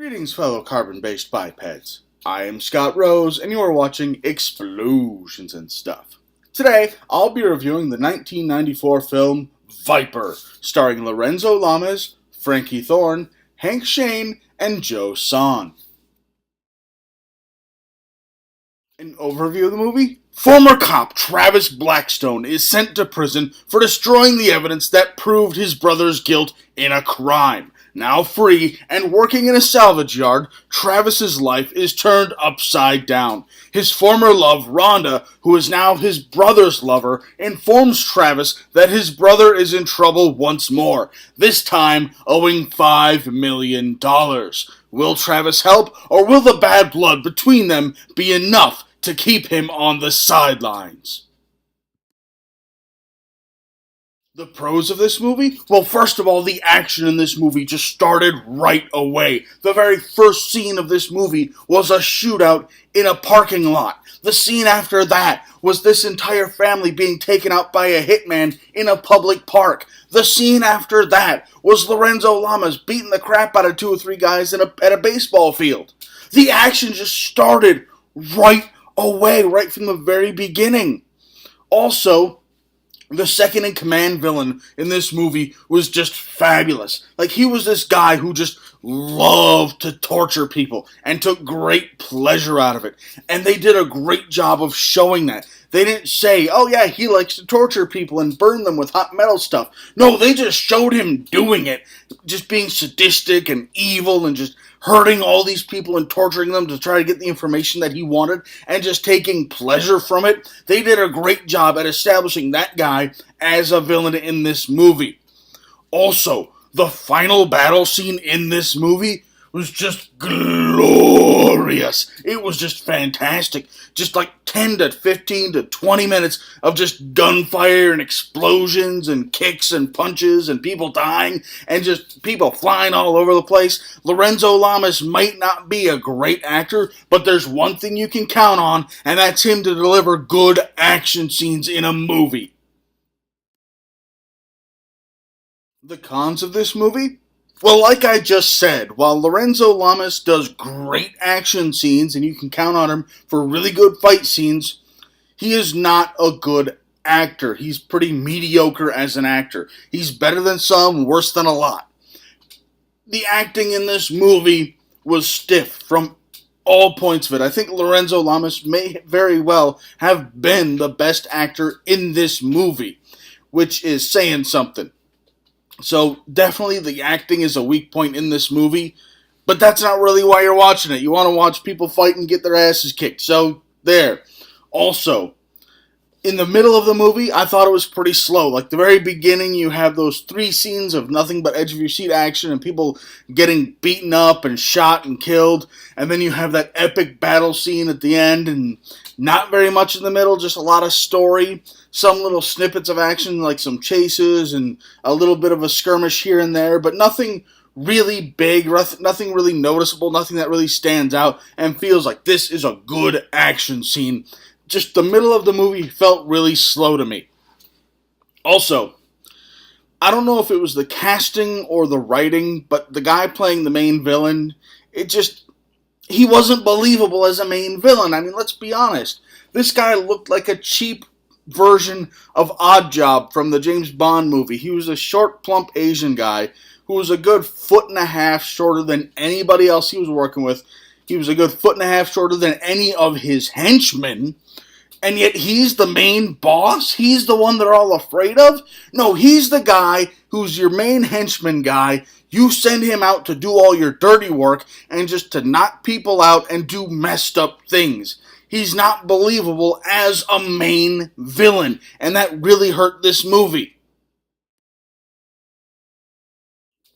Greetings, fellow carbon-based bipeds. I am Scott Rose, and you are watching Explosions and Stuff. Today, I'll be reviewing the 1994 film Viper, starring Lorenzo Lamas, Frankie Thorne, Hank Shane, and Joe Son. An overview of the movie? Former cop Travis Blackstone is sent to prison for destroying the evidence that proved his brother's guilt in a crime. Now free and working in a salvage yard, Travis's life is turned upside down. His former love, Rhonda, who is now his brother's lover, informs Travis that his brother is in trouble once more, this time owing $5 million. Will Travis help, or will the bad blood between them be enough to keep him on the sidelines? The pros of this movie? Well, first of all, the action in this movie just started right away. The very first scene of this movie was a shootout in a parking lot. The scene after that was this entire family being taken out by a hitman in a public park. The scene after that was Lorenzo Lamas beating the crap out of 2 or 3 guys at a baseball field. The action just started right away, right from the very beginning. Also, the second-in-command villain in this movie was just fabulous. Like, he was this guy who just loved to torture people and took great pleasure out of it. And they did a great job of showing that. They didn't say, oh yeah, he likes to torture people and burn them with hot metal stuff. No, they just showed him doing it. Just being sadistic and evil and just hurting all these people and torturing them to try to get the information that he wanted and just taking pleasure from it. They did a great job at establishing that guy as a villain in this movie. Also, the final battle scene in this movie was just glorious. It was just fantastic. Just like 10 to 15 to 20 minutes of just gunfire and explosions and kicks and punches and people dying and just people flying all over the place. Lorenzo Lamas might not be a great actor, but there's one thing you can count on, and that's him to deliver good action scenes in a movie. The cons of this movie? Well, like I just said, while Lorenzo Lamas does great action scenes, and you can count on him for really good fight scenes, he is not a good actor. He's pretty mediocre as an actor. He's better than some, worse than a lot. The acting in this movie was stiff from all points of it. I think Lorenzo Lamas may very well have been the best actor in this movie, which is saying something. So, definitely the acting is a weak point in this movie, but that's not really why you're watching it. You want to watch people fight and get their asses kicked. So, there. Also, in the middle of the movie, I thought it was pretty slow. Like, the very beginning, you have those 3 scenes of nothing but edge-of-your-seat action and people getting beaten up and shot and killed. And then you have that epic battle scene at the end, and not very much in the middle, just a lot of story. Some little snippets of action, like some chases and a little bit of a skirmish here and there, but nothing really big, nothing really noticeable, nothing that really stands out and feels like this is a good action scene. Just the middle of the movie felt really slow to me. Also, I don't know if it was the casting or the writing, but the guy playing the main villain, he wasn't believable as a main villain. I mean, let's be honest. This guy looked like a cheap version of Oddjob from the James Bond movie. He was a short, plump Asian guy who was a good 1.5 feet shorter than anybody else he was working with. He was a good 1.5 feet shorter than any of his henchmen. And yet he's the main boss? He's the one they're all afraid of? No, he's the guy who's your main henchman guy. You send him out to do all your dirty work and just to knock people out and do messed up things. He's not believable as a main villain, and that really hurt this movie.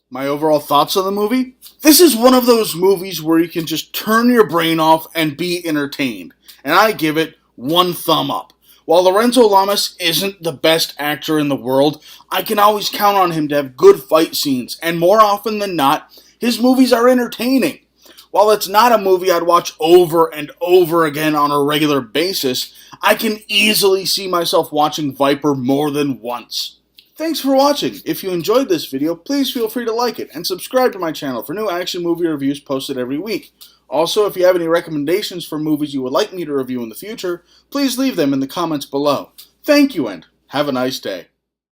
My overall thoughts on the movie? This is one of those movies where you can just turn your brain off and be entertained, and I give it 1 thumb up. While Lorenzo Lamas isn't the best actor in the world, I can always count on him to have good fight scenes, and more often than not, his movies are entertaining. While it's not a movie I'd watch over and over again on a regular basis, I can easily see myself watching Viper more than once. Thanks for watching. If you enjoyed this video, please feel free to like it and subscribe to my channel for new action movie reviews posted every week. Also, if you have any recommendations for movies you would like me to review in the future, please leave them in the comments below. Thank you and have a nice day.